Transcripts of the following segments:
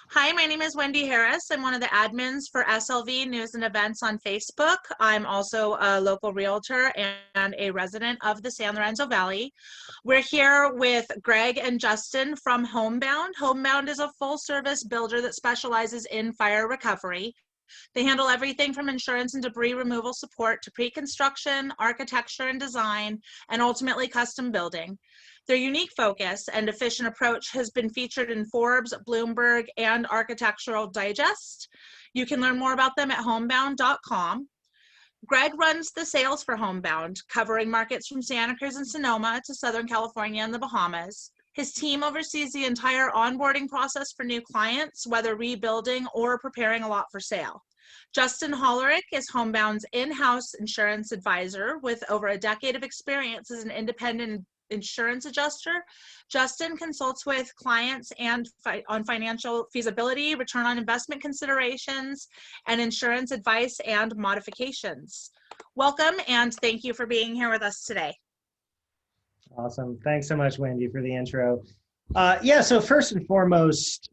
Hi, my name is Wendy Harris. I'm one of the admins for SLV News and Events on Facebook. I'm also a local realtor and a resident of the San Lorenzo Valley. We're here with Greg and Justin from Homebound. Homebound is a full-service builder that specializes in fire recovery. They handle everything from insurance and debris removal support to pre-construction, architecture and design, and ultimately custom building. Their unique focus and efficient approach has been featured in Forbes, Bloomberg, and Architectural Digest. You can learn more about them at homebound.com. Greg runs the sales for Homebound, covering markets from Santa Cruz and Sonoma to Southern California and the Bahamas. His team oversees the entire onboarding process for new clients, whether rebuilding or preparing a lot for sale. Justin Hoellerich is Homebound's in-house insurance advisor with over a decade of experience as an independent insurance adjuster. Justin consults with clients on financial feasibility, return on investment considerations, and insurance advice and modifications. Welcome, and thank you for being here with us today. Awesome. Thanks so much, Wendy, for the intro. So first and foremost,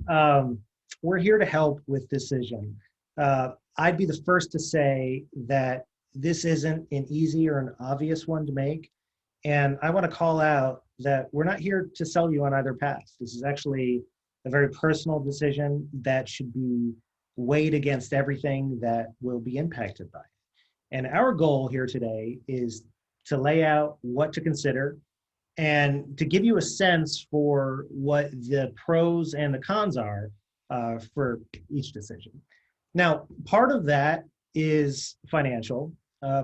we're here to help with decision. I'd be the first to say that this isn't an easy or an obvious one to make. And I want to call out that we're not here to sell you on either path. This is actually a very personal decision that should be weighed against everything that will be impacted by it. And our goal here today is to lay out what to consider and to give you a sense for what the pros and the cons are for each decision. Now, part of that is financial,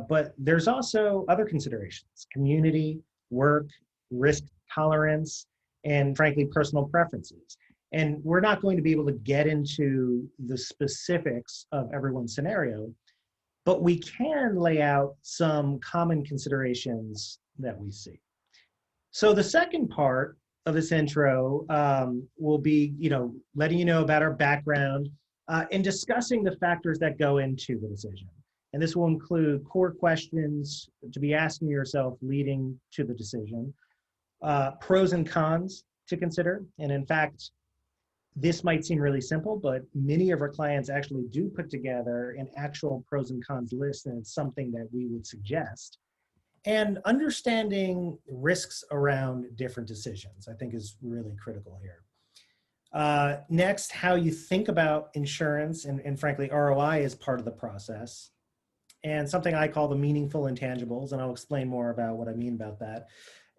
but there's also other considerations: community, work, risk tolerance, and frankly, personal preferences. And we're not going to be able to get into the specifics of everyone's scenario, but we can lay out some common considerations that we see. So the second part of this intro will be, letting you know about our background and discussing the factors that go into the decision. And this will include core questions to be asking yourself leading to the decision, pros and cons to consider. And in fact, this might seem really simple, but many of our clients actually do put together an actual pros and cons list, and it's something that we would suggest. And understanding risks around different decisions, I think, is really critical here. Next, how you think about insurance and frankly, ROI is part of the process. And something I call the meaningful intangibles, and I'll explain more about what I mean about that.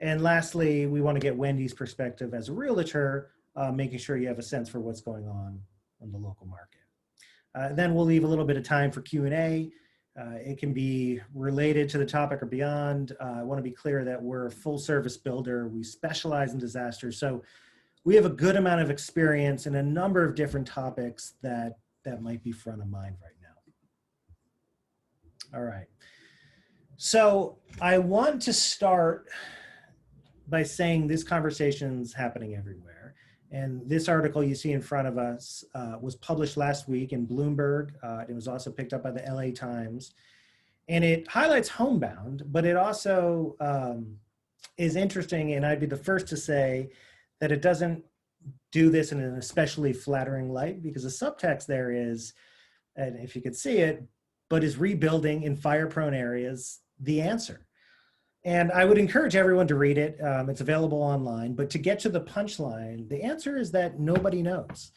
And lastly, we want to get Wendy's perspective as a realtor, making sure you have a sense for what's going on in the local market. Then we'll leave a little bit of time for Q&A. It can be related to the topic or beyond. I want to be clear that we're a full service builder. We specialize in disasters. So we have a good amount of experience in a number of different topics that might be front of mind right now. All right. So I want to start by saying this conversation's happening everywhere. And this article you see in front of us was published last week in Bloomberg. It was also picked up by the LA Times. And it highlights Homebound, but it also is interesting, and I'd be the first to say that it doesn't do this in an especially flattering light, because the subtext there is, and if you could see it, but is rebuilding in fire-prone areas the answer? And I would encourage everyone to read it. It's available online. But to get to the punchline, the answer is that nobody knows.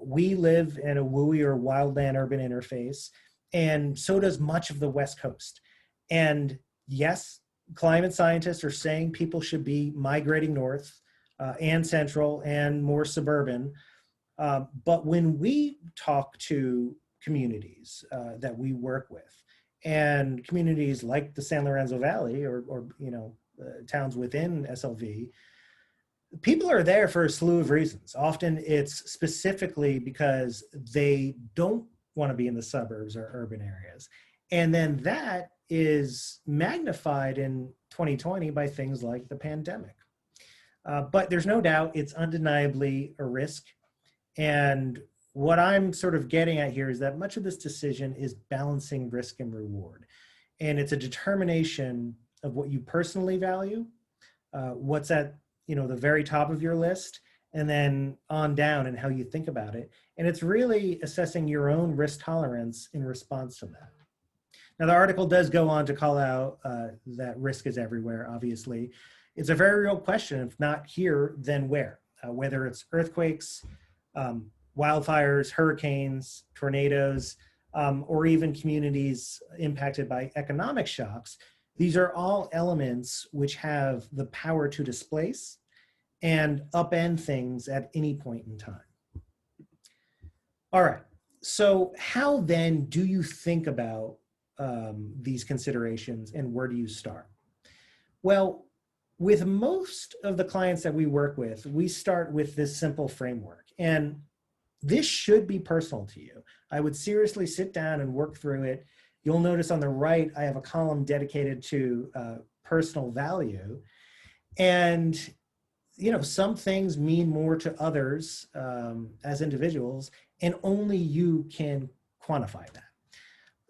We live in a WUI or wildland urban interface, and so does much of the West Coast. And yes, climate scientists are saying people should be migrating north and central and more suburban. But when we talk to communities that we work with, and communities like the San Lorenzo Valley or towns within SLV, people are there for a slew of reasons. Often it's specifically because they don't want to be in the suburbs or urban areas. And then that is magnified in 2020 by things like the pandemic. But there's no doubt it's undeniably a risk. And what I'm sort of getting at here is that much of this decision is balancing risk and reward. And it's a determination of what you personally value, what's at the very top of your list, and then on down and how you think about it. And it's really assessing your own risk tolerance in response to that. Now, the article does go on to call out that risk is everywhere, obviously. It's a very real question. If not here, then where? Whether it's earthquakes, wildfires, hurricanes, tornadoes, or even communities impacted by economic shocks, these are all elements which have the power to displace and upend things at any point in time. All right, so how then do you think about these considerations, and where do you start? Well, with most of the clients that we work with, we start with this simple framework, and this should be personal to you. I would seriously sit down and work through it. You'll notice on the right, I have a column dedicated to personal value. And, some things mean more to others as individuals, and only you can quantify that.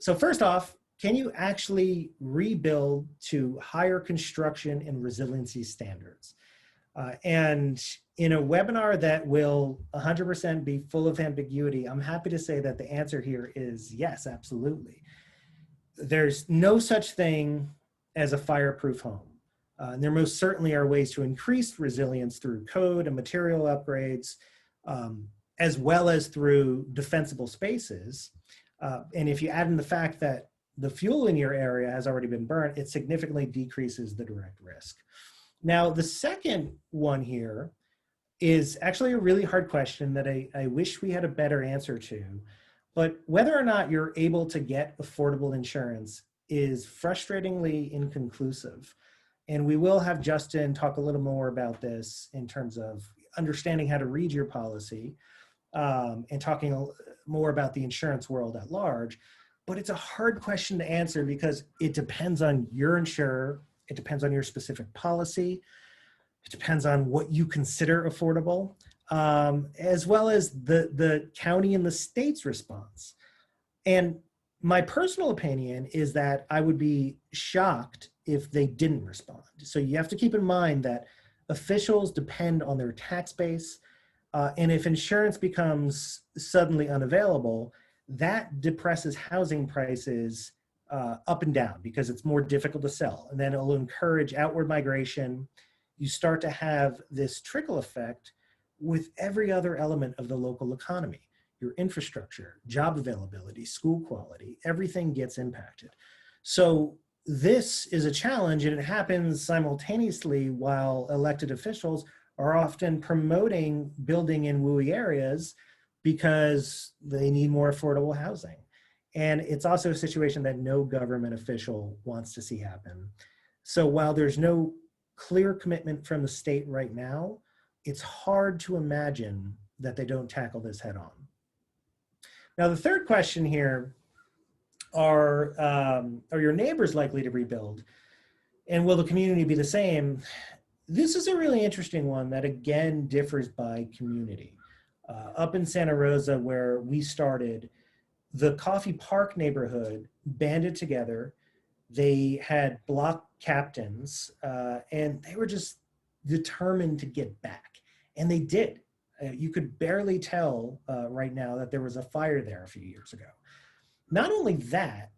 So first off, can you actually rebuild to higher construction and resiliency standards? And in a webinar that will 100% be full of ambiguity, I'm happy to say that the answer here is yes, absolutely. There's no such thing as a fireproof home. And there most certainly are ways to increase resilience through code and material upgrades, as well as through defensible spaces. And if you add in the fact that the fuel in your area has already been burnt, it significantly decreases the direct risk. Now, the second one here is actually a really hard question that I wish we had a better answer to. But whether or not you're able to get affordable insurance is frustratingly inconclusive. And we will have Justin talk a little more about this in terms of understanding how to read your policy and talking more about the insurance world at large. But it's a hard question to answer because it depends on your insurer, it depends on your specific policy, it depends on what you consider affordable, as well as the county and the state's response. And my personal opinion is that I would be shocked if they didn't respond. So you have to keep in mind that officials depend on their tax base, and if insurance becomes suddenly unavailable, that depresses housing prices up and down because it's more difficult to sell. And then it'll encourage outward migration. You start to have this trickle effect with every other element of the local economy. Your infrastructure, job availability, school quality, everything gets impacted. So this is a challenge, and it happens simultaneously while elected officials are often promoting building in WUI areas because they need more affordable housing. And it's also a situation that no government official wants to see happen. So while there's no clear commitment from the state right now, it's hard to imagine that they don't tackle this head on. Now, the third question here are your neighbors likely to rebuild? And will the community be the same? This is a really interesting one that again differs by community. Up in Santa Rosa, where we started, the Coffee Park neighborhood banded together. They had block captains, and they were just determined to get back. And they did. You could barely tell right now that there was a fire there a few years ago. Not only that,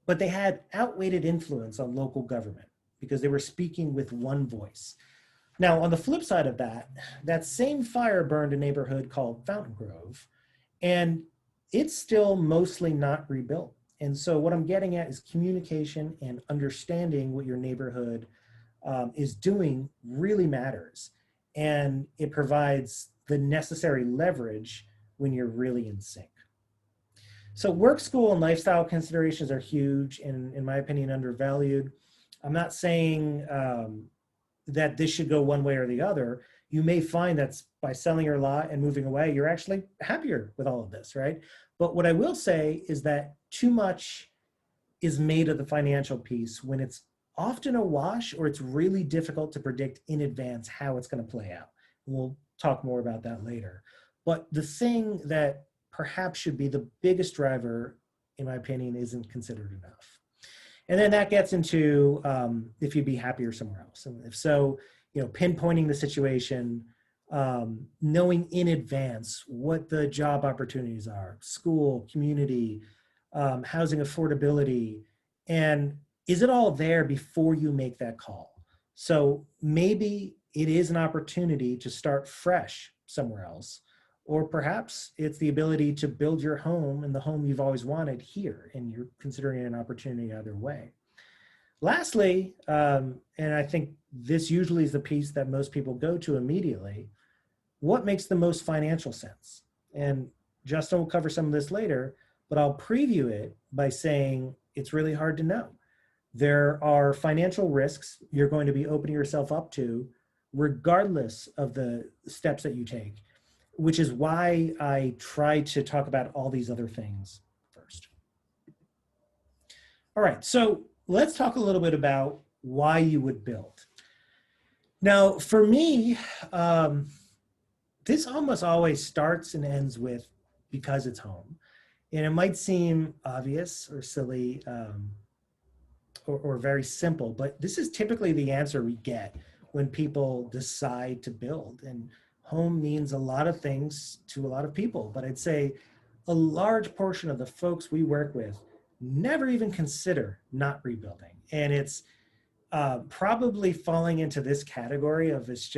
but they had outweighed influence on local government because they were speaking with one voice. Now, on the flip side of that, that same fire burned a neighborhood called Fountain Grove, and it's still mostly not rebuilt. And so what I'm getting at is communication and understanding what your neighborhood is doing really matters. And it provides the necessary leverage when you're really in sync. So work, school, and lifestyle considerations are huge and, in my opinion, undervalued. I'm not saying that this should go one way or the other. You may find that by selling your lot and moving away, you're actually happier with all of this, right? But what I will say is that too much is made of the financial piece when it's often a wash or it's really difficult to predict in advance how it's going to play out. We'll talk more about that later. But the thing that perhaps should be the biggest driver, in my opinion, isn't considered enough. And then that gets into if you'd be happier somewhere else. And if so, pinpointing the situation, knowing in advance what the job opportunities are, school, community, housing affordability, and is it all there before you make that call? So maybe it is an opportunity to start fresh somewhere else, or perhaps it's the ability to build your home and the home you've always wanted here, and you're considering an opportunity either way. Lastly, and I think this usually is the piece that most people go to immediately, what makes the most financial sense? And Justin will cover some of this later, but I'll preview it by saying it's really hard to know. There are financial risks you're going to be opening yourself up to regardless of the steps that you take, which is why I try to talk about all these other things first. All right, so let's talk a little bit about why you would build. Now, for me, this almost always starts and ends with because it's home. And it might seem obvious or silly or very simple, but this is typically the answer we get when people decide to build. And home means a lot of things to a lot of people, but I'd say a large portion of the folks we work with never even consider not rebuilding. And it's probably falling into this category of this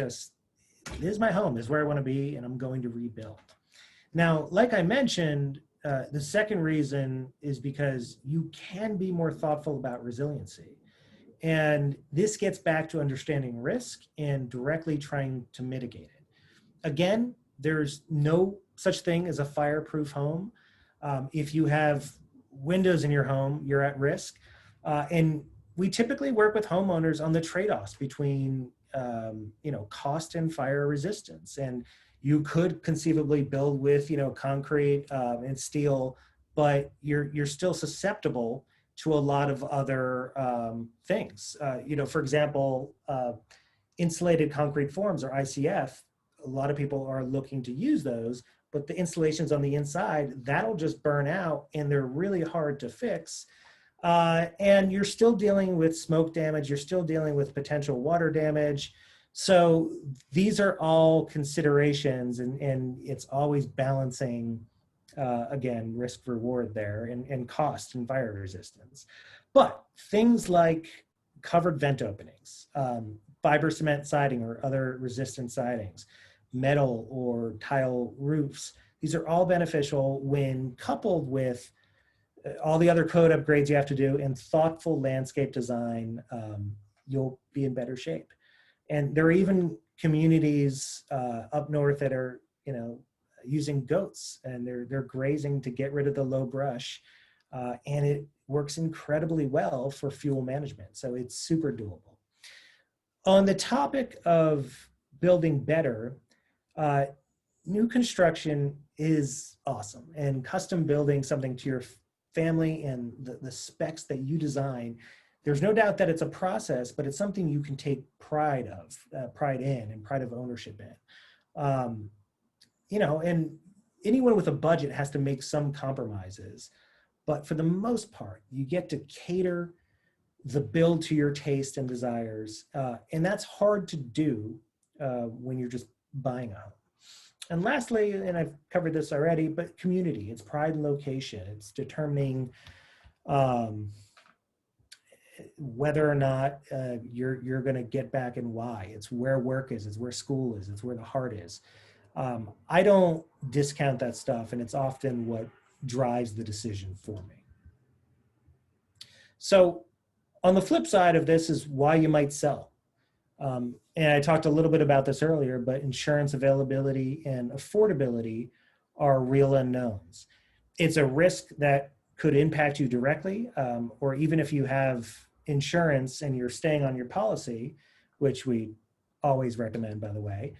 is my home, is where I want to be, and I'm going to rebuild. Now, like I mentioned, the second reason is because you can be more thoughtful about resiliency. And this gets back to understanding risk and directly trying to mitigate it. Again, there's no such thing as a fireproof home. If you have windows in your home, you're at risk. And we typically work with homeowners on the trade-offs between cost and fire resistance. And you could conceivably build with concrete and steel, but you're still susceptible to a lot of other things. For example, insulated concrete forms, or ICF. A lot of people are looking to use those, but the installations on the inside, that'll just burn out, and they're really hard to fix. And you're still dealing with smoke damage. You're still dealing with potential water damage. So these are all considerations, and it's always balancing, again, risk reward there, and cost and fire resistance. But things like covered vent openings, fiber cement siding or other resistant sidings, metal or tile roofs, these are all beneficial when coupled with all the other code upgrades you have to do and thoughtful landscape design. You'll be in better shape. And there are even communities up north that are, using goats, and they're grazing to get rid of the low brush, and it works incredibly well for fuel management. So it's super doable. On the topic of building better, new construction is awesome, and custom building something to your family and the specs that you design, there's no doubt that it's a process, but it's something you can take pride in and pride of ownership in. And anyone with a budget has to make some compromises, but for the most part, you get to cater the build to your taste and desires, and that's hard to do when you're just buying a home. And lastly, and I've covered this already, but community, it's pride and location. It's determining whether or not you're going to get back and why. It's where work is, it's where school is, it's where the heart is. I don't discount that stuff, and it's often what drives the decision for me. So on the flip side of this is why you might sell. And I talked a little bit about this earlier, but insurance availability and affordability are real unknowns. It's a risk that could impact you directly, or even if you have insurance and you're staying on your policy, which we always recommend, by the way,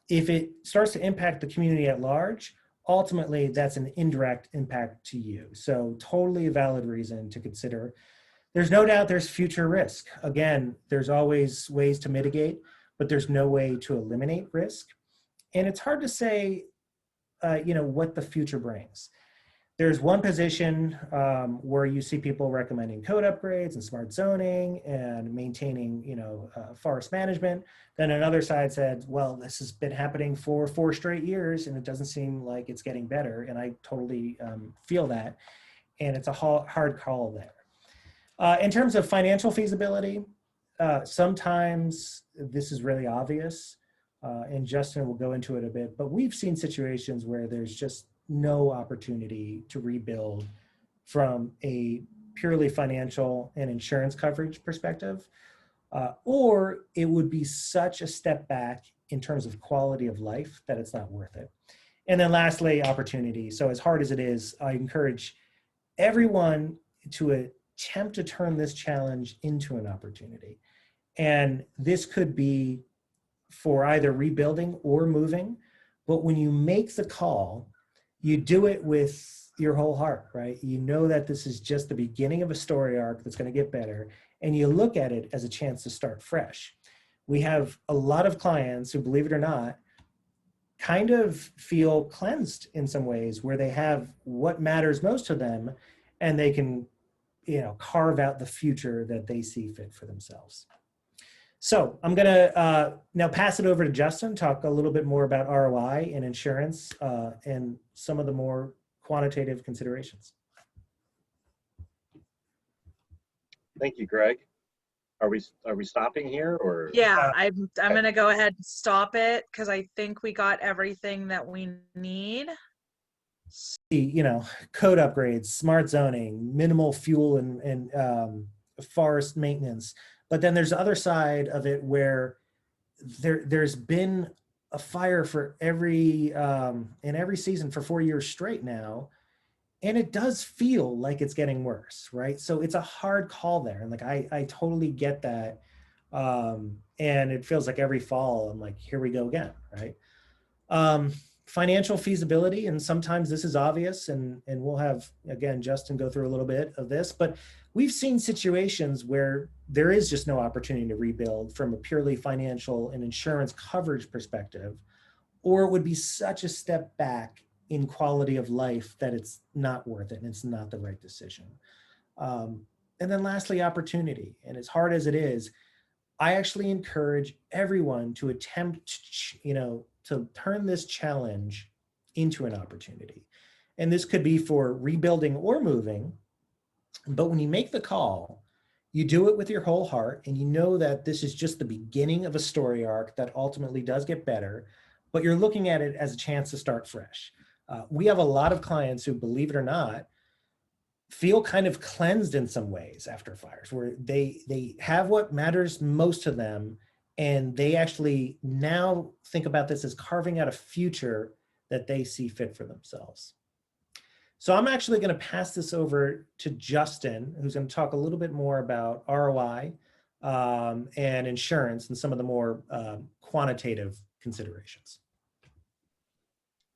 if it starts to impact the community at large, ultimately that's an indirect impact to you. So totally a valid reason to consider. There's no doubt there's future risk. Again, there's always ways to mitigate, but there's no way to eliminate risk. And it's hard to say, what the future brings. There's one position where you see people recommending code upgrades and smart zoning and maintaining, forest management. Then another side said, well, this has been happening for 4 straight years and it doesn't seem like it's getting better. And I totally feel that. And it's a hard call there. In terms of financial feasibility, sometimes this is really obvious, and Justin will go into it a bit, but we've seen situations where there's just no opportunity to rebuild from a purely financial and insurance coverage perspective, or it would be such a step back in terms of quality of life that it's not worth it. And then lastly, opportunity. So as hard as it is, I encourage everyone to attempt to turn this challenge into an opportunity. And this could be for either rebuilding or moving, but when you make the call, you do it with your whole heart, right? You know that this is just the beginning of a story arc that's going to get better, and you look at it as a chance to start fresh. We have a lot of clients who, believe it or not, kind of feel cleansed in some ways, where they have what matters most to them, and they can, carve out the future that they see fit for themselves. So I'm going to now pass it over to Justin, talk a little bit more about ROI and insurance and some of the more quantitative considerations. Thank you, Greg. Are we stopping here, or? Yeah, I'm going to go ahead and stop it because I think we got everything that we need. Code upgrades, smart zoning, minimal fuel and forest maintenance. But then there's the other side of it where there's been a fire for in every season for 4 years straight now, and it does feel like it's getting worse, right? So it's a hard call there, and I totally get that, and it feels like every fall I'm like, here we go again, right? Financial feasibility, and sometimes this is obvious, and we'll have, again, Justin go through a little bit of this, but we've seen situations where there is just no opportunity to rebuild from a purely financial and insurance coverage perspective, or it would be such a step back in quality of life that it's not worth it and it's not the right decision. And then lastly, opportunity. And as hard as it is, I actually encourage everyone to attempt, to turn this challenge into an opportunity. And this could be for rebuilding or moving, but when you make the call, you do it with your whole heart, and you know that this is just the beginning of a story arc that ultimately does get better, but you're looking at it as a chance to start fresh. We have a lot of clients who, believe it or not, feel kind of cleansed in some ways after fires, where they have what matters most to them, and they actually now think about this as carving out a future that they see fit for themselves. So I'm actually going to pass this over to Justin, who's going to talk a little bit more about ROI and insurance and some of the more quantitative considerations.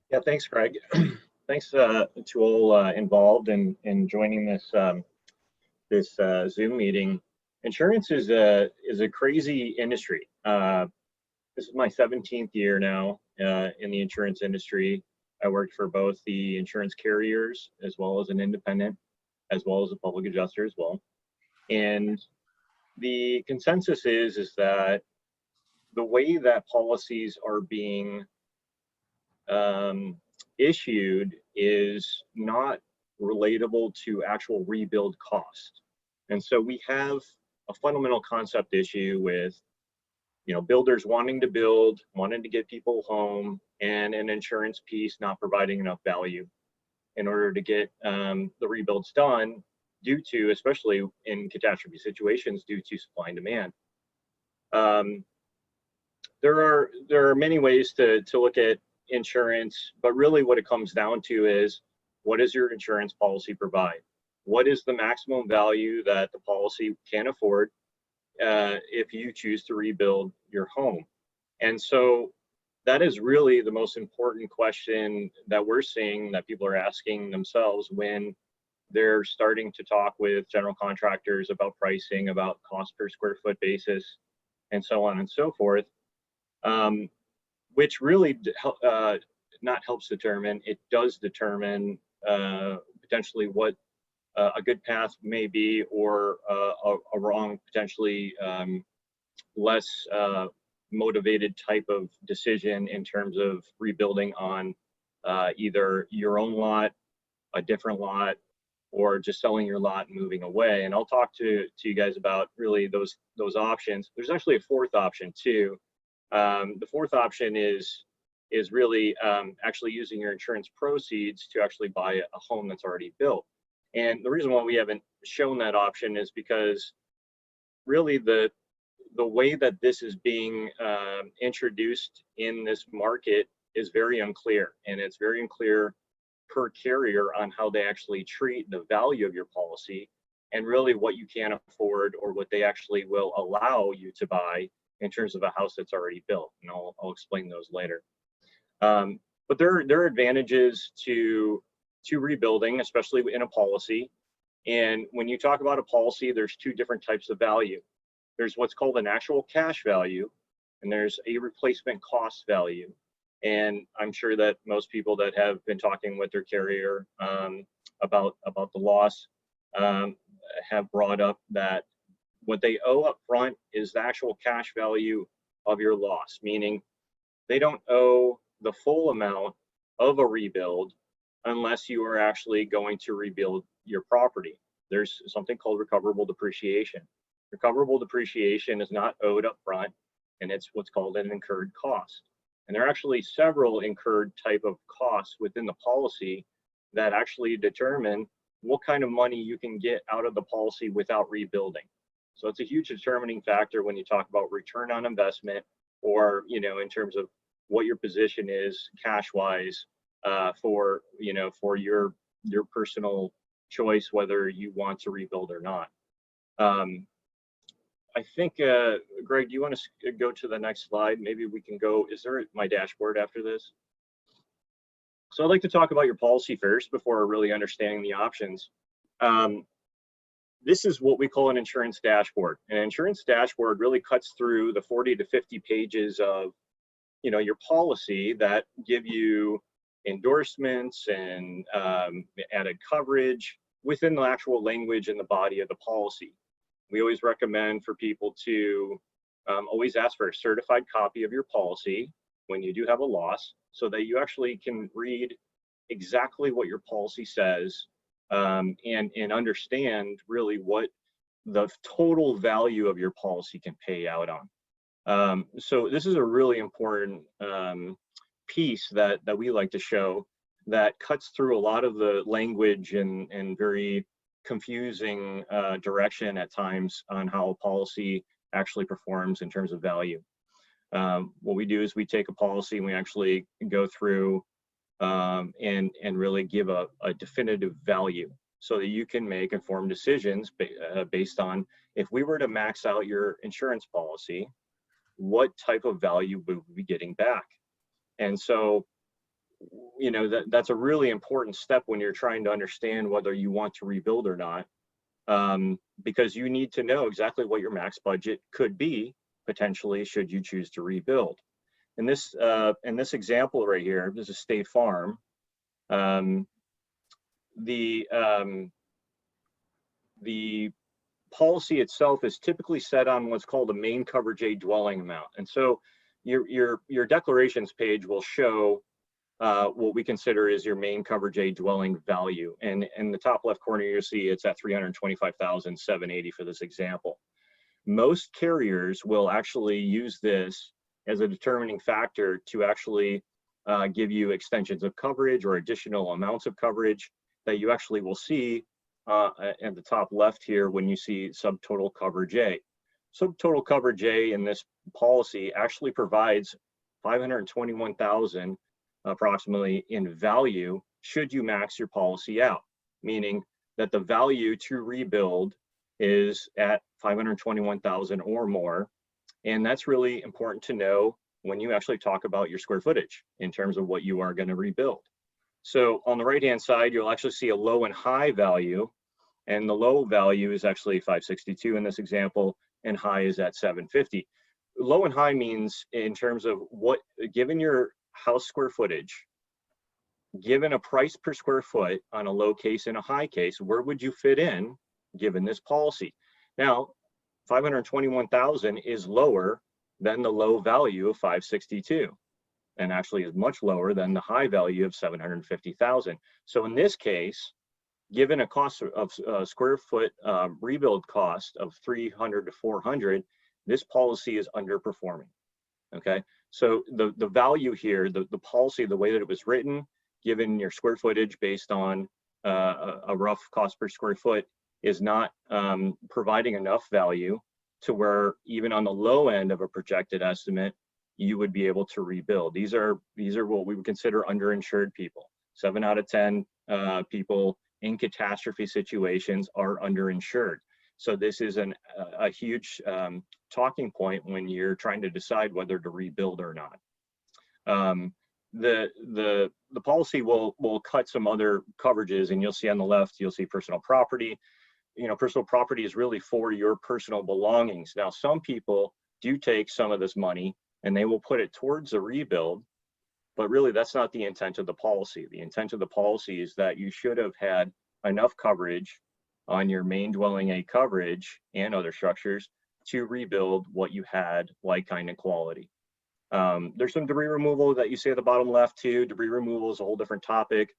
Yeah, thanks, Greg. Thanks to all involved in joining this Zoom meeting. Insurance is a crazy industry. This is my 17th year now in the insurance industry. I worked for both the insurance carriers as well as an independent, as well as a public adjuster as well. And the consensus is that the way that policies are being issued is not relatable to actual rebuild cost. And so we have a fundamental concept issue with builders wanting to build, wanting to get people home, and an insurance piece not providing enough value in order to get the rebuilds done, due to, especially in catastrophe situations, due to supply and demand. There are many ways to look at insurance, but really what it comes down to is, what does your insurance policy provide? What is the maximum value that the policy can afford if you choose to rebuild your home? And so that is really the most important question that we're seeing that people are asking themselves when they're starting to talk with general contractors about pricing, about cost per square foot basis, and so on and so forth, which really not helps determine, it does determine potentially what a good path may be, or a wrong, potentially less motivated type of decision in terms of rebuilding on either your own lot, a different lot, or just selling your lot and moving away. And I'll talk to you guys about really those options. There's actually a fourth option too. The fourth option is really actually using your insurance proceeds to actually buy a home that's already built. And the reason why we haven't shown that option is because really the way that this is being introduced in this market is very unclear, and it's very unclear per carrier on how they actually treat the value of your policy and really what you can afford or what they actually will allow you to buy in terms of a house that's already built. And I'll explain those later. But there are advantages to rebuilding, especially in a policy. And when you talk about a policy, there's two different types of value. There's what's called an actual cash value, and there's a replacement cost value. And I'm sure that most people that have been talking with their carrier about the loss have brought up that what they owe up front is the actual cash value of your loss, meaning they don't owe the full amount of a rebuild unless you are actually going to rebuild your property. There's something called recoverable depreciation. Recoverable depreciation is not owed up front, and it's what's called an incurred cost. And there are actually several incurred type of costs within the policy that actually determine what kind of money you can get out of the policy without rebuilding. So it's a huge determining factor when you talk about return on investment, or in terms of what your position is cash-wise for your personal choice whether you want to rebuild or not. I think, Greg, do you want to go to the next slide? Maybe we can go, is there my dashboard after this? So I'd like to talk about your policy first before really understanding the options. This is what we call an insurance dashboard. An insurance dashboard really cuts through the 40 to 50 pages of your policy that give you endorsements and added coverage within the actual language and the body of the policy. We always recommend for people to always ask for a certified copy of your policy when you do have a loss, so that you actually can read exactly what your policy says and understand really what the total value of your policy can pay out on. So this is a really important piece that we like to show that cuts through a lot of the language and very confusing direction at times on how a policy actually performs in terms of value. What we do is we take a policy and we actually go through and really give a definitive value so that you can make informed decisions based on, if we were to max out your insurance policy, what type of value would we be getting back? And so, that's a really important step when you're trying to understand whether you want to rebuild or not, because you need to know exactly what your max budget could be potentially should you choose to rebuild. In this example right here, this is State Farm. The policy itself is typically set on what's called a main coverage A dwelling amount, and so your declarations page will show what we consider is your main coverage A dwelling value, and in the top left corner you'll see it's at $325,780 for this example. Most carriers will actually use this as a determining factor to actually give you extensions of coverage or additional amounts of coverage that you actually will see at the top left here when you see subtotal coverage A. Subtotal coverage A in this policy actually provides $521,000 approximately in value should you max your policy out, meaning that the value to rebuild is at $521,000 or more. And that's really important to know when you actually talk about your square footage in terms of what you are going to rebuild. So on the right hand side, you'll actually see a low and high value, and the low value is actually 562 in this example, and high is at 750. Low and high means in terms of what, given your house square footage, given a price per square foot on a low case and a high case, where would you fit in given this policy? Now, 521,000 is lower than the low value of 562, and actually is much lower than the high value of 750,000. So in this case, given a cost of square foot rebuild cost of 300 to 400, this policy is underperforming. Okay, so the value here, the policy, the way that it was written, given your square footage based on a rough cost per square foot, is not providing enough value to where even on the low end of a projected estimate, you would be able to rebuild. These are what we would consider underinsured people. 7 out of 10 people in catastrophe situations are underinsured. So this is a huge talking point when you're trying to decide whether to rebuild or not. The policy will cut some other coverages, and you'll see on the left, you'll see personal property. You know, personal property is really for your personal belongings. Now, some people do take some of this money and they will put it towards a rebuild, but really that's not the intent of the policy. The intent of the policy is that you should have had enough coverage on your main dwelling A coverage and other structures to rebuild what you had, like, kind, and quality. There's some debris removal that you see at the bottom left too. Debris removal is a whole different topic.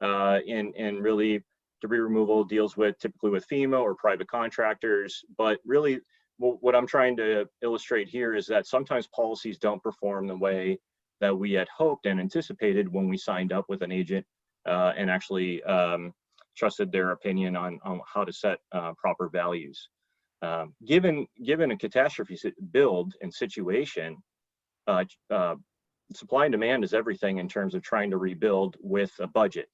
And really, debris removal deals with typically with FEMA or private contractors. But really, what I'm trying to illustrate here is that sometimes policies don't perform the way that we had hoped and anticipated when we signed up with an agent and actually trusted their opinion on how to set proper values. Given a catastrophe build and situation, supply and demand is everything in terms of trying to rebuild with a budget.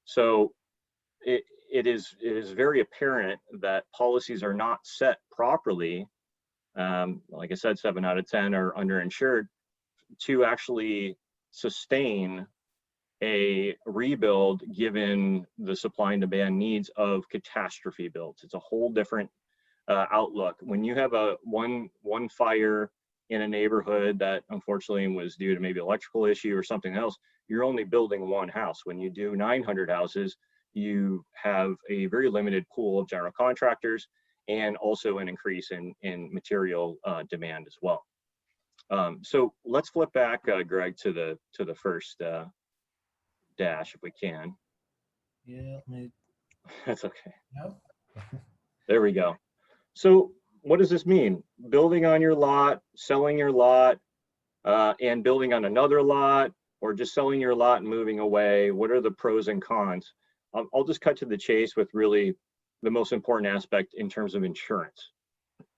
So it is very apparent that policies are not set properly. Like I said, 7 out of 10 are underinsured to actually sustain a rebuild given the supply and demand needs of catastrophe builds. It's a whole different outlook. When you have one fire in a neighborhood that unfortunately was due to maybe electrical issue or something else, you're only building one house. When you do 900 houses, you have a very limited pool of general contractors and also an increase in material demand as well. So let's flip back, Greg, to the first dash if we can. Yeah, That's okay. no. There we go. So what does this mean? Building on your lot, selling your lot, and building on another lot, or just selling your lot and moving away? What are the pros and cons? I'll just cut to the chase with really the most important aspect in terms of insurance.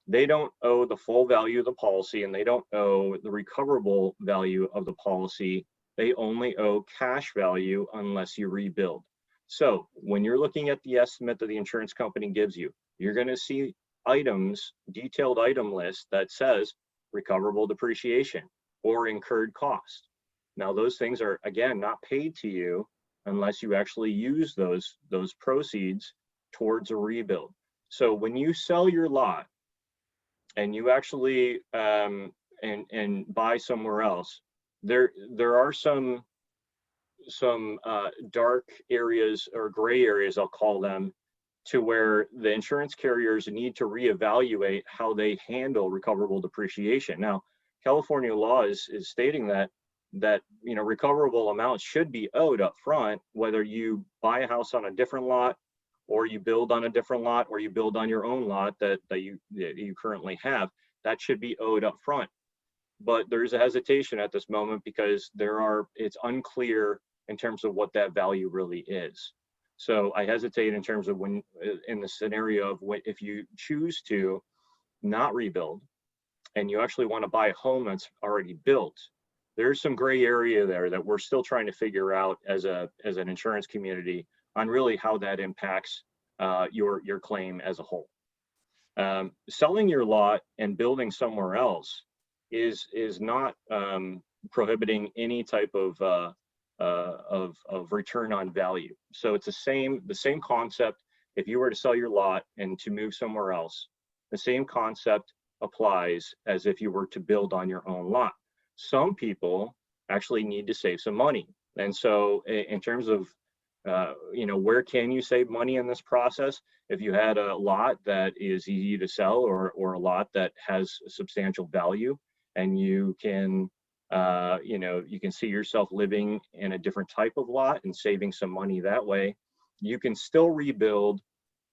They don't owe the full value of the policy, and they don't owe the recoverable value of the policy. They only owe cash value unless you rebuild. So when you're looking at the estimate that the insurance company gives you, you're going to see items, detailed item list that says recoverable depreciation or incurred cost. Now those things are, again, not paid to you unless you actually use those proceeds towards a rebuild. So when you sell your lot and you actually and buy somewhere else, there are some dark areas or gray areas, I'll call them, to where the insurance carriers need to reevaluate how they handle recoverable depreciation. Now, California law is stating that recoverable amounts should be owed up front, whether you buy a house on a different lot, or you build on a different lot, or you build on your own lot that you currently have. That should be owed up front. But there's a hesitation at this moment because it's unclear in terms of what that value really is. So I hesitate in terms of when, in the scenario of if you choose to not rebuild and you actually want to buy a home that's already built, there's some gray area there that we're still trying to figure out as an insurance community on really how that impacts your claim as a whole. Selling your lot and building somewhere else is not prohibiting any type of return on value. So it's the same concept. If you were to sell your lot and to move somewhere else, the same concept applies as if you were to build on your own lot. Some people actually need to save some money. And so in terms of, where can you save money in this process? If you had a lot that is easy to sell, or a lot that has substantial value, and you can, you can see yourself living in a different type of lot and saving some money that way, you can still rebuild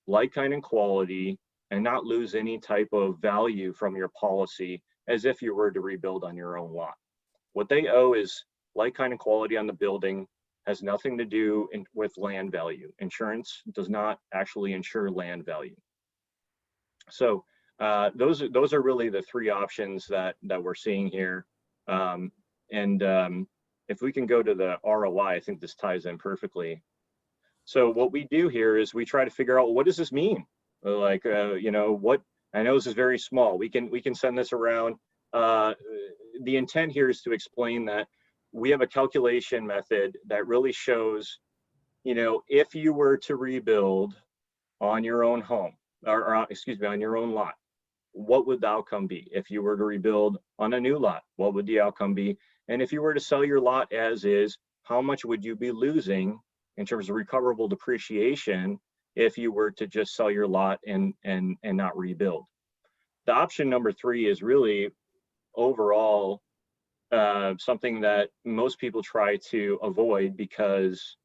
like, kind, and quality and not lose any type of value from your policy as if you were to rebuild on your own lot. What they owe is like, kind, and quality on the building, has nothing to do with land value. Insurance does not actually insure land value. So those are really the three options that we're seeing here. If we can go to the ROI, I think this ties in perfectly. So what we do here is we try to figure out, what does this mean? Like, what, I know this is very small. We can send this around. The intent here is to explain that we have a calculation method that really shows, if you were to rebuild on your own home, or excuse me, on your own lot, what would the outcome be? If you were to rebuild on a new lot, what would the outcome be? And if you were to sell your lot as is, how much would you be losing in terms of recoverable depreciation if you were to just sell your lot and not rebuild? The option number 3 is really overall something that most people try to avoid because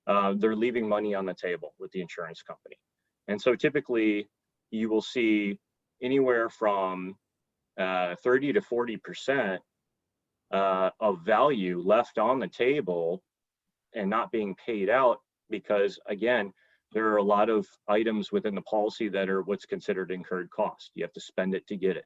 they're leaving money on the table with the insurance company. And so typically you will see anywhere from 30 to 40% of value left on the table and not being paid out, because again, there are a lot of items within the policy that are what's considered incurred cost. You have to spend it to get it.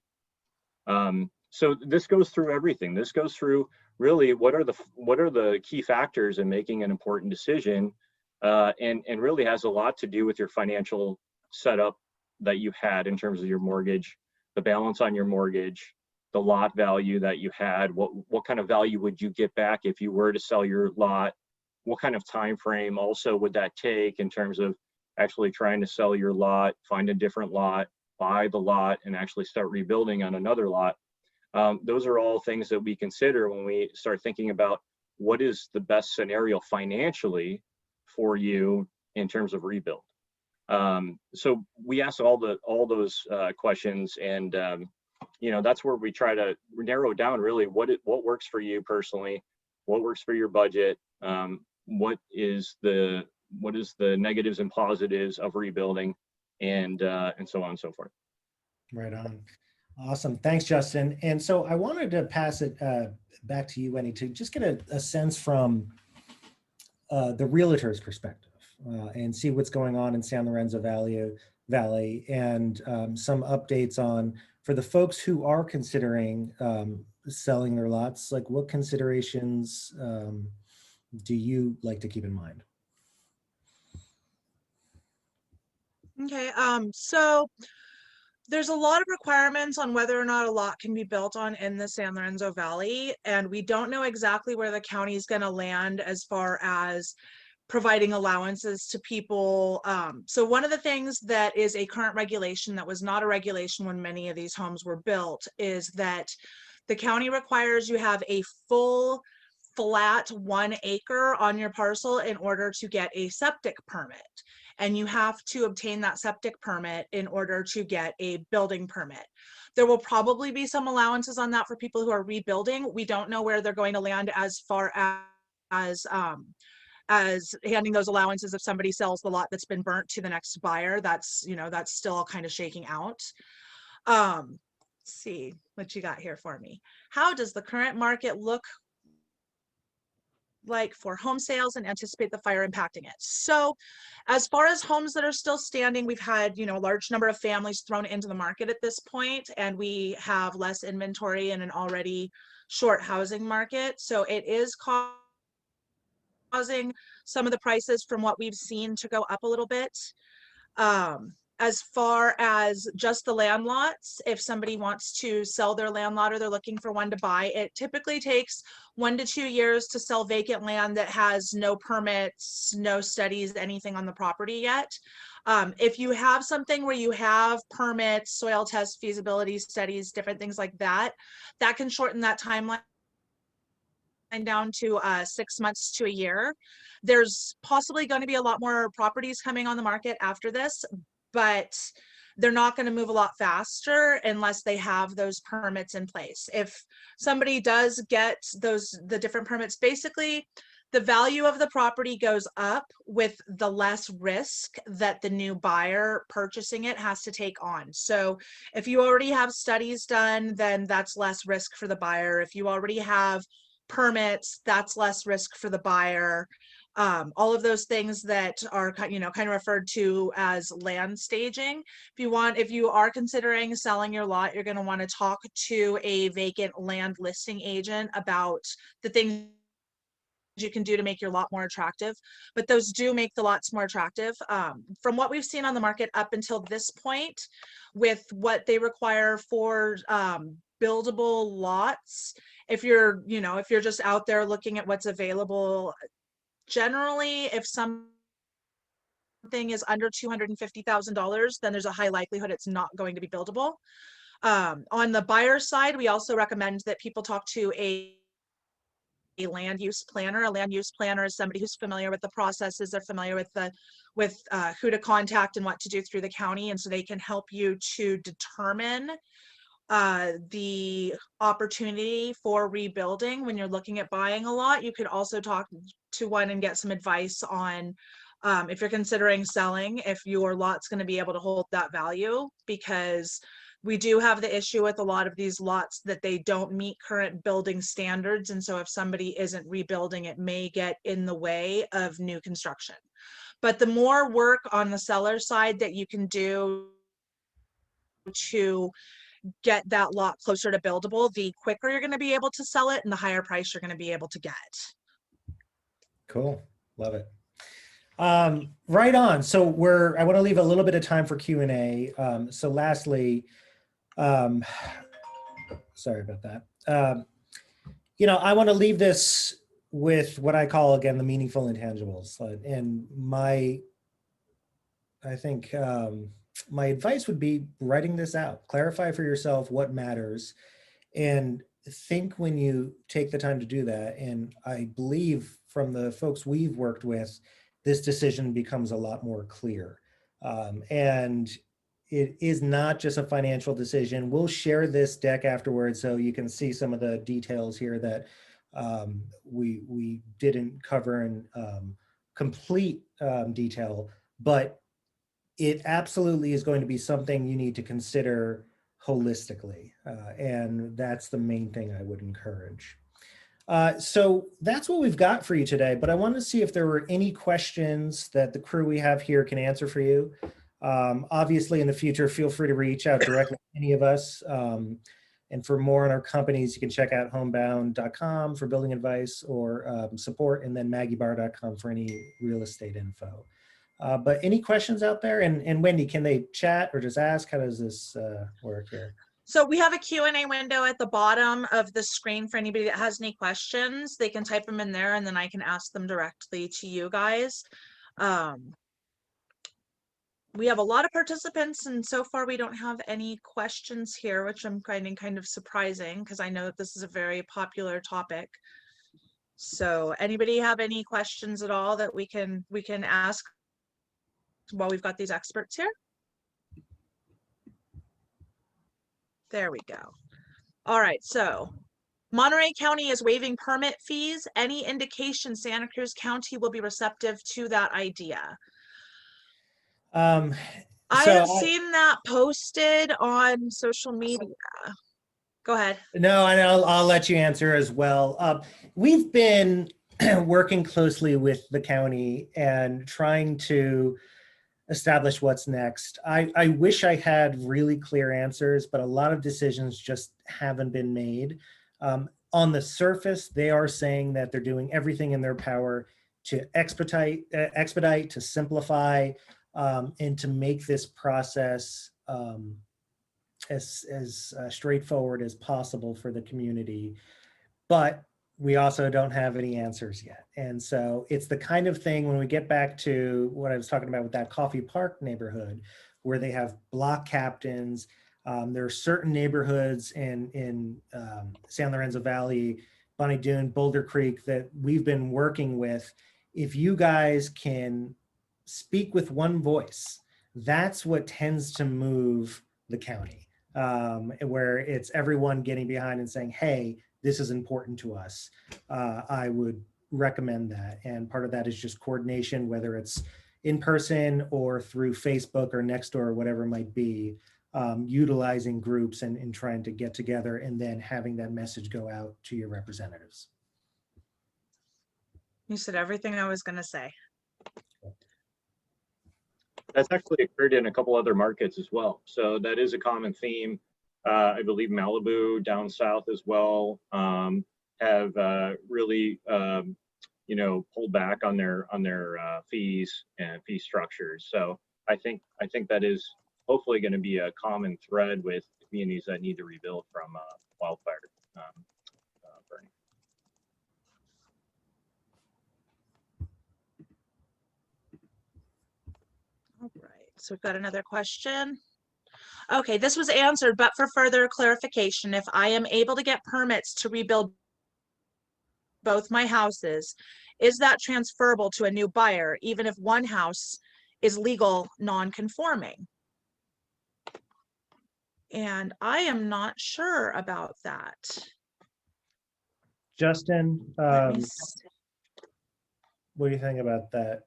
So this goes through everything. This goes through really what are the key factors in making an important decision, and really has a lot to do with your financial setup that you had in terms of your mortgage, the balance on your mortgage, the lot value that you had, what kind of value would you get back if you were to sell your lot, what kind of time frame also would that take in terms of actually trying to sell your lot, find a different lot, buy the lot, and actually start rebuilding on another lot. Those are all things that we consider when we start thinking about what is the best scenario financially for you in terms of rebuild. So we ask all those questions, and that's where we try to narrow down really what works for you personally, what works for your budget, what is the negatives and positives of rebuilding, and so on and so forth. Right on. Awesome. Thanks, Justin. And so I wanted to pass it back to you, Wendy, to just get a sense from the realtor's perspective and see what's going on in San Lorenzo Valley, and some updates on, for the folks who are considering selling their lots, like what considerations do you like to keep in mind? Okay, so there's a lot of requirements on whether or not a lot can be built on in the San Lorenzo Valley, and we don't know exactly where the county is going to land as far as providing allowances to people. So one of the things that is a current regulation that was not a regulation when many of these homes were built is that the county requires you have a full flat 1 acre on your parcel in order to get a septic permit. And you have to obtain that septic permit in order to get a building permit. There will probably be some allowances on that for people who are rebuilding. We don't know where they're going to land as far as handing those allowances if somebody sells the lot that's been burnt to the next buyer. That's still all kind of shaking out. Let's see what you got here for me. How does the current market look like for home sales and anticipate the fire impacting it? So as far as homes that are still standing, we've had a large number of families thrown into the market at this point, and we have less inventory in an already short housing market. So it is causing some of the prices from what we've seen to go up a little bit. As far as just the land lots, if somebody wants to sell their land lot or they're looking for one to buy, it typically takes 1 to 2 years to sell vacant land that has no permits, no studies, anything on the property yet. If you have something where you have permits, soil tests, feasibility studies, different things like that, that can shorten that timeline down to 6 months to a year. There's possibly going to be a lot more properties coming on the market after this, but they're not going to move a lot faster unless they have those permits in place. If somebody does get the different permits, basically the value of the property goes up with the less risk that the new buyer purchasing it has to take on. So if you already have studies done, then that's less risk for the buyer. If you already have permits, that's less risk for the buyer. All of those things that are kind of referred to as land staging. If you are considering selling your lot, you're going to want to talk to a vacant land listing agent about the things you can do to make your lot more attractive, but those do make the lots more attractive. From what we've seen on the market up until this point, with what they require for buildable lots, if you're just out there looking at what's available, generally, if something is under $250,000, then there's a high likelihood it's not going to be buildable. On the buyer side, we also recommend that people talk to a land use planner. A land use planner is somebody who's familiar with the processes, they're familiar with who to contact and what to do through the county, and so they can help you to determine the opportunity for rebuilding when you're looking at buying a lot. You could also talk to one and get some advice on if you're considering selling, if your lot's going to be able to hold that value, because we do have the issue with a lot of these lots that they don't meet current building standards. And so if somebody isn't rebuilding, it may get in the way of new construction. But the more work on the seller side that you can do to get that lot closer to buildable, the quicker you're going to be able to sell it and the higher price you're going to be able to get. Cool. Love it. Right on. So I want to leave a little bit of time for Q&A. So lastly, sorry about that. I want to leave this with what I call, again, the meaningful intangibles. And I think my advice would be writing this out. Clarify for yourself what matters, and think when you take the time to do that. And I believe from the folks we've worked with, this decision becomes a lot more clear. And it is not just a financial decision. We'll share this deck afterwards so you can see some of the details here that we didn't cover in complete detail, but it absolutely is going to be something you need to consider holistically. And that's the main thing I would encourage. So that's what we've got for you today, but I wanted to see if there were any questions that the crew we have here can answer for you. Obviously, in the future, feel free to reach out directly to any of us. And for more on our companies, you can check out homebound.com for building advice or support, and then maggiebar.com for any real estate info. But any questions out there? And Wendy, can they chat or just ask? How does this work here? So we have a Q&A window at the bottom of the screen for anybody that has any questions. They can type them in there and then I can ask them directly to you guys. We have a lot of participants and so far we don't have any questions here, which I'm finding kind of surprising because I know that this is a very popular topic. So anybody have any questions at all that we can ask while we've got these experts here? There we go. All right, so Monterey County is waiving permit fees. Any indication Santa Cruz County will be receptive to that idea? I have seen that posted on social media. Go ahead. No, and I'll let you answer as well. We've been working closely with the county and trying to establish what's next. I wish I had really clear answers, but a lot of decisions just haven't been made. On the surface, they are saying that they're doing everything in their power to expedite, to simplify, and to make this process as straightforward as possible for the community. But we also don't have any answers yet. And so it's the kind of thing when we get back to what I was talking about with that Coffee Park neighborhood, where they have block captains. There are certain neighborhoods in San Lorenzo Valley Bonnie Doon, Boulder Creek that we've been working with, if you guys can speak with one voice, that's what tends to move the county, where it's everyone getting behind and saying, hey, this is important to us. I would recommend that. And part of that is just coordination, whether it's in person or through Facebook or Nextdoor or whatever it might be, utilizing groups and trying to get together and then having that message go out to your representatives. You said everything I was going to say. That's actually occurred in a couple other markets as well. So that is a common theme. I believe Malibu down south as well have really, pulled back on their fees and fee structures. So I think that is hopefully going to be a common thread with communities that need to rebuild from wildfire burning. All right, so we've got another question. Okay, this was answered, but for further clarification, if I am able to get permits to rebuild both my houses, is that transferable to a new buyer, even if one house is legal non-conforming? And I am not sure about that. Justin, Let me what do you think about that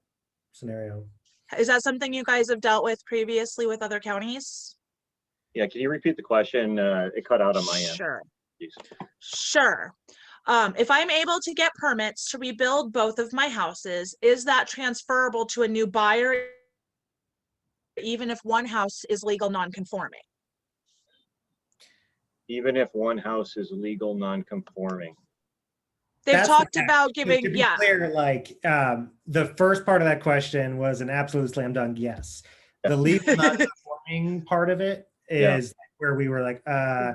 scenario? Is that something you guys have dealt with previously with other counties? Yeah, can you repeat the question? It cut out on my end. Sure. Please. Sure. If I'm able to get permits to rebuild both of my houses, is that transferable to a new buyer, even if one house is legal non-conforming? Even if one house is legal non-conforming. They've talked about giving, to be clear, like the first part of that question was an absolute slam dunk yes. The legal non-conforming part of it is where we were like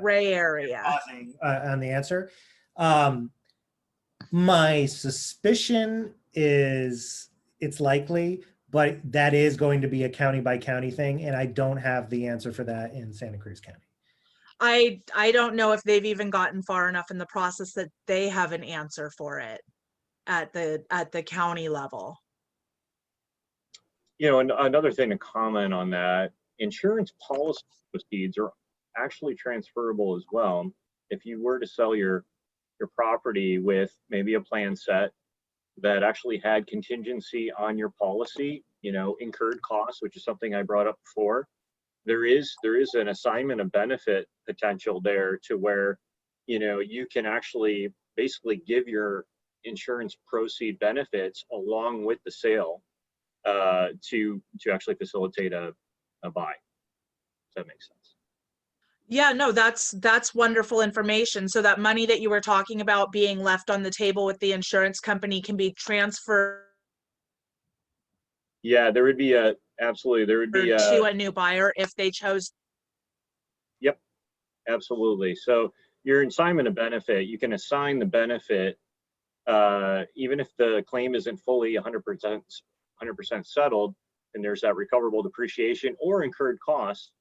gray area pausing on the answer. My suspicion is it's likely, but that is going to be a county by county thing, and I don't have the answer for that in Santa Cruz County. I don't know if they've even gotten far enough in the process that they have an answer for it at the county level. You know, and another thing to comment on that, insurance policy proceeds are actually transferable as well. If you were to sell your property with maybe a plan set that actually had contingency on your policy, incurred costs, which is something I brought up before, there is an assignment of benefit potential there to where, you can actually basically give your insurance proceed benefits along with the sale to actually facilitate a buy. Does that make sense? Yeah, no, that's wonderful information. So that money that you were talking about being left on the table with the insurance company can be transferred. Yeah, there would be to a new buyer if they chose. Yep, absolutely. So your assignment of benefit, you can assign the benefit even if the claim isn't fully 100% settled, and there's that recoverable depreciation or incurred costs.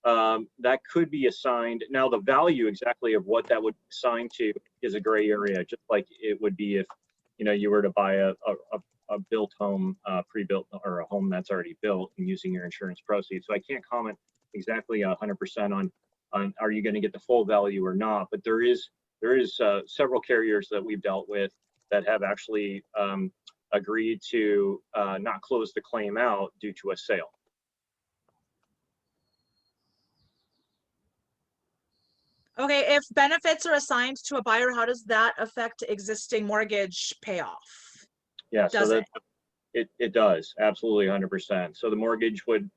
That could be assigned. Now, the value exactly of what that would assign to is a gray area, just like it would be if you were to buy a built home, pre-built, or a home that's already built and using your insurance proceeds. So I can't comment exactly 100% on are you going to get the full value or not. But there is several carriers that we've dealt with that have actually agreed to not close the claim out due to a sale. Okay, if benefits are assigned to a buyer, how does that affect existing mortgage payoff? Yeah, so it does, absolutely 100%. So the mortgage would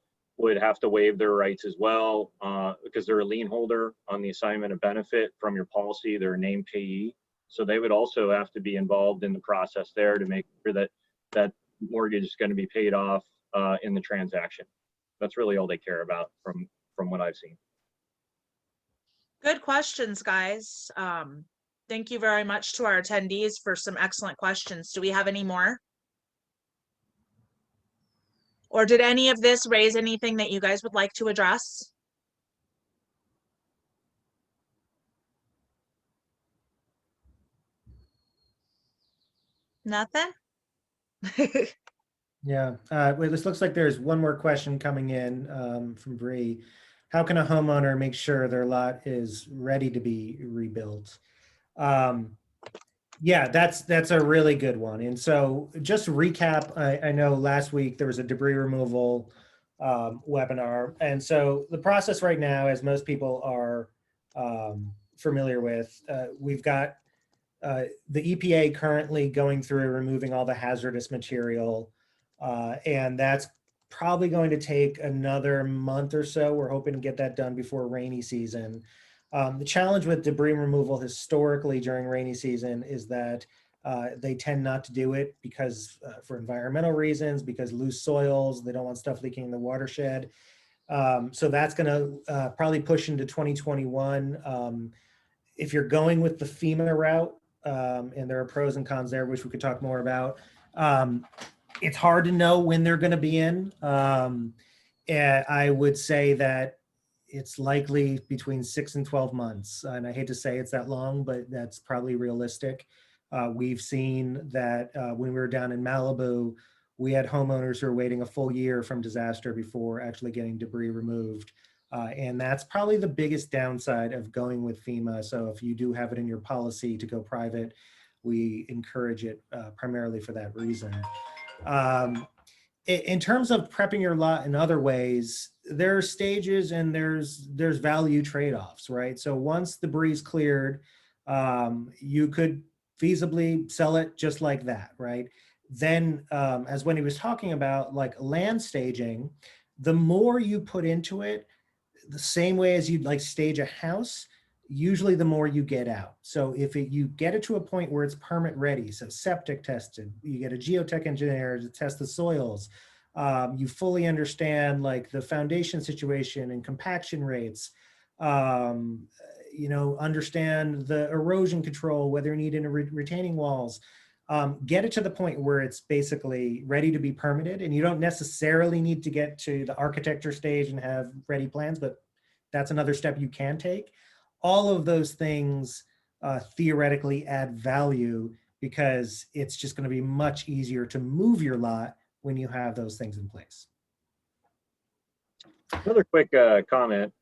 have to waive their rights as well because they're a lien holder on the assignment of benefit from your policy. They're a named payee. So they would also have to be involved in the process there to make sure that that mortgage is going to be paid off in the transaction. That's really all they care about from what I've seen. Good questions, guys. Thank you very much to our attendees for some excellent questions. Do we have any more? Or did any of this raise anything that you guys would like to address? Nothing? Yeah. Wait, this looks like there's one more question coming in from Bree. How can a homeowner make sure their lot is ready to be rebuilt? Yeah, that's a really good one. And so just to recap, I know last week there was a debris removal webinar. And so the process right now, as most people are familiar with, we've got the EPA currently going through removing all the hazardous material. And that's probably going to take another month or so. We're hoping to get that done before rainy season. The challenge with debris removal historically during rainy season is that they tend not to do it because for environmental reasons, because loose soils, they don't want stuff leaking in the watershed. So that's going to probably push into 2021. If you're going with the FEMA route, and there are pros and cons there, which we could talk more about, it's hard to know when they're going to be in. And I would say that it's likely between 6 and 12 months. And I hate to say it's that long, but that's probably realistic. We've seen that when we were down in Malibu, we had homeowners who were waiting a full year from disaster before actually getting debris removed. And that's probably the biggest downside of going with FEMA. So if you do have it in your policy to go private, we encourage it primarily for that reason. In terms of prepping your lot in other ways, there are stages and there's value trade-offs, right? So once the debris is cleared, you could feasibly sell it just like that, right? Then, as Wendy was talking about, like land staging, the more you put into it, the same way as you'd like stage a house, usually the more you get out. So if you get it to a point where it's permit ready, so septic tested, you get a geotech engineer to test the soils, you fully understand like the foundation situation and compaction rates, understand the erosion control, whether you need any retaining walls, get it to the point where it's basically ready to be permitted. And you don't necessarily need to get to the architecture stage and have ready plans, but that's another step you can take. All of those things theoretically add value because it's just going to be much easier to move your lot when you have those things in place. Another quick comment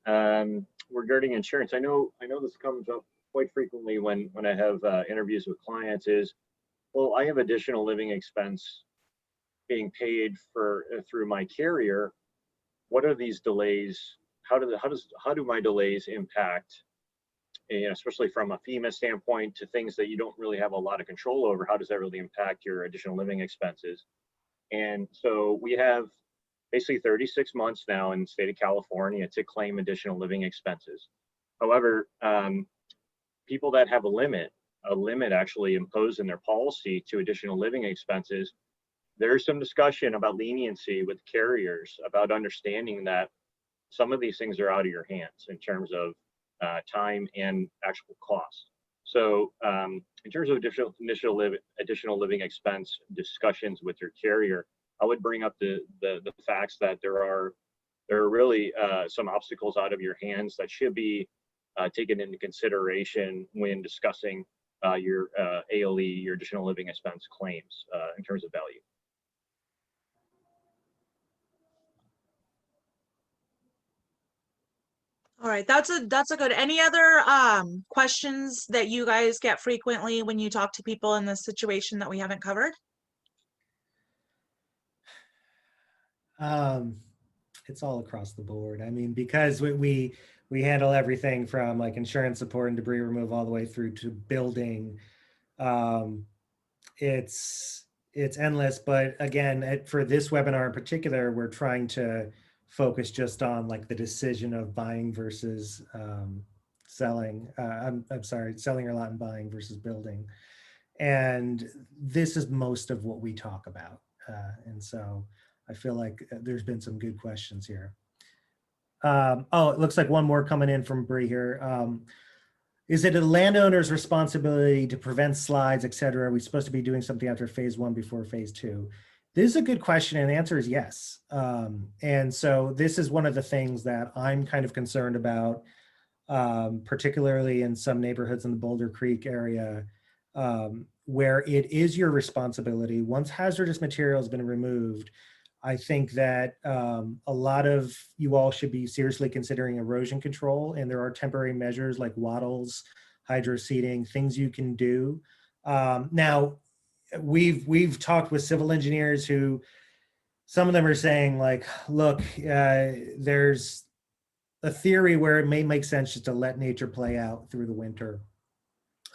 regarding insurance. I know this comes up quite frequently when I have interviews with clients is, well, I have additional living expense being paid for through my carrier. What are these delays? How do my delays impact, especially from a FEMA standpoint, to things that you don't really have a lot of control over? How does that really impact your additional living expenses? And so we have basically 36 months now in the state of California to claim additional living expenses. However, people that have a limit actually imposed in their policy to additional living expenses, there's some discussion about leniency with carriers about understanding that some of these things are out of your hands in terms of time and actual cost. So in terms of additional living expense discussions with your carrier, I would bring up the facts that there are really some obstacles out of your hands that should be taken into consideration when discussing your ALE, your additional living expense claims in terms of value. All right, that's a good. Any other questions that you guys get frequently when you talk to people in this situation that we haven't covered? It's all across the board. I mean, because we handle everything from like insurance support and debris removal all the way through to building. It's endless. But again, for this webinar in particular, we're trying to focus just on like the decision of buying versus selling. I'm sorry, selling your lot and buying versus building. And this is most of what we talk about. And so I feel like there's been some good questions here. Oh, it looks like one more coming in from Bree here. Is it a landowner's responsibility to prevent slides, et cetera? Are we supposed to be doing something after phase 1 before phase 2? This is a good question, and the answer is yes. And so this is one of the things that I'm kind of concerned about, particularly in some neighborhoods in the Boulder Creek area. where it is your responsibility. Once hazardous material has been removed, I think that a lot of you all should be seriously considering erosion control, and there are temporary measures like wattles, hydro seeding, things you can do. Now, we've talked with civil engineers who, some of them are saying like, look, there's a theory where it may make sense just to let nature play out through the winter.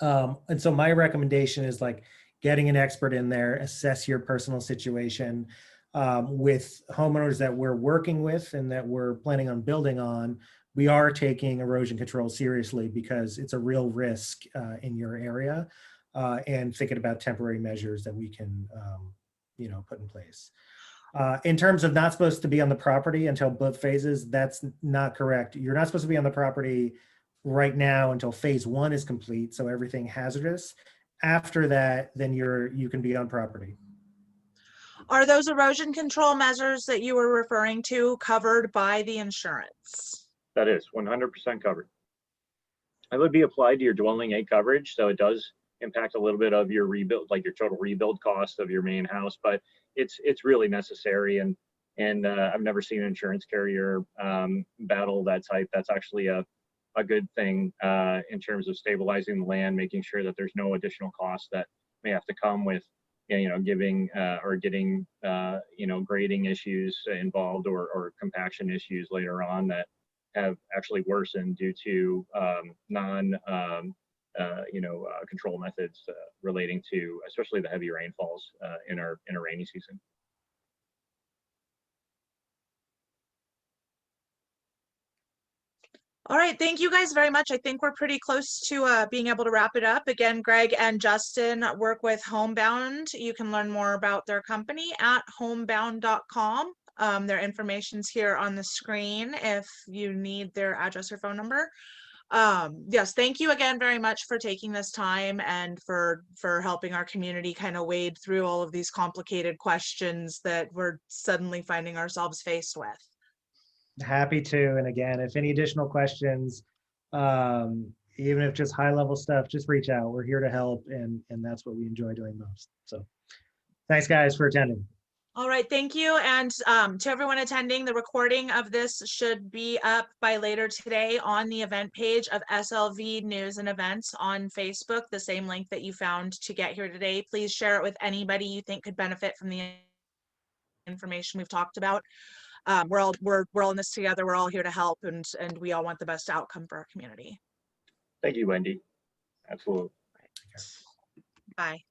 And so my recommendation is like getting an expert in there, assess your personal situation. With homeowners that we're working with and that we're planning on building on, we are taking erosion control seriously because it's a real risk in your area, and thinking about temporary measures that we can, put in place. In terms of not supposed to be on the property until both phases, that's not correct. You're not supposed to be on the property right now until phase 1 is complete, so everything hazardous. After that, then you can be on property. Are those erosion control measures that you were referring to covered by the insurance? That is 100% covered. It would be applied to your dwelling aid coverage, so it does impact a little bit of your rebuild, like your total rebuild cost of your main house, but it's really necessary. And I've never seen an insurance carrier battle that type. That's actually a good thing in terms of stabilizing the land, making sure that there's no additional costs that may have to come with giving or getting grading issues involved, or compaction issues later on that have actually worsened due to control methods relating to especially the heavy rainfalls in a rainy season. All right, thank you guys very much. I think we're pretty close to being able to wrap it up. Again, Greg and Justin work with Homebound. You can learn more about their company at homebound.com. Their information's here on the screen if you need their address or phone number. Yes, thank you again very much for taking this time and for helping our community kind of wade through all of these complicated questions that we're suddenly finding ourselves faced with. Happy to. And again, if any additional questions, even if just high level stuff, just reach out. We're here to help, and that's what we enjoy doing most. So thanks guys for attending. All right, thank you. And to everyone attending, the recording of this should be up by later today on the event page of SLV News and Events on Facebook, the same link that you found to get here today. Please share it with anybody you think could benefit from the information we've talked about. We're all in this together. We're all here to help, and we all want the best outcome for our community. Thank you, Wendy. Absolutely. Bye.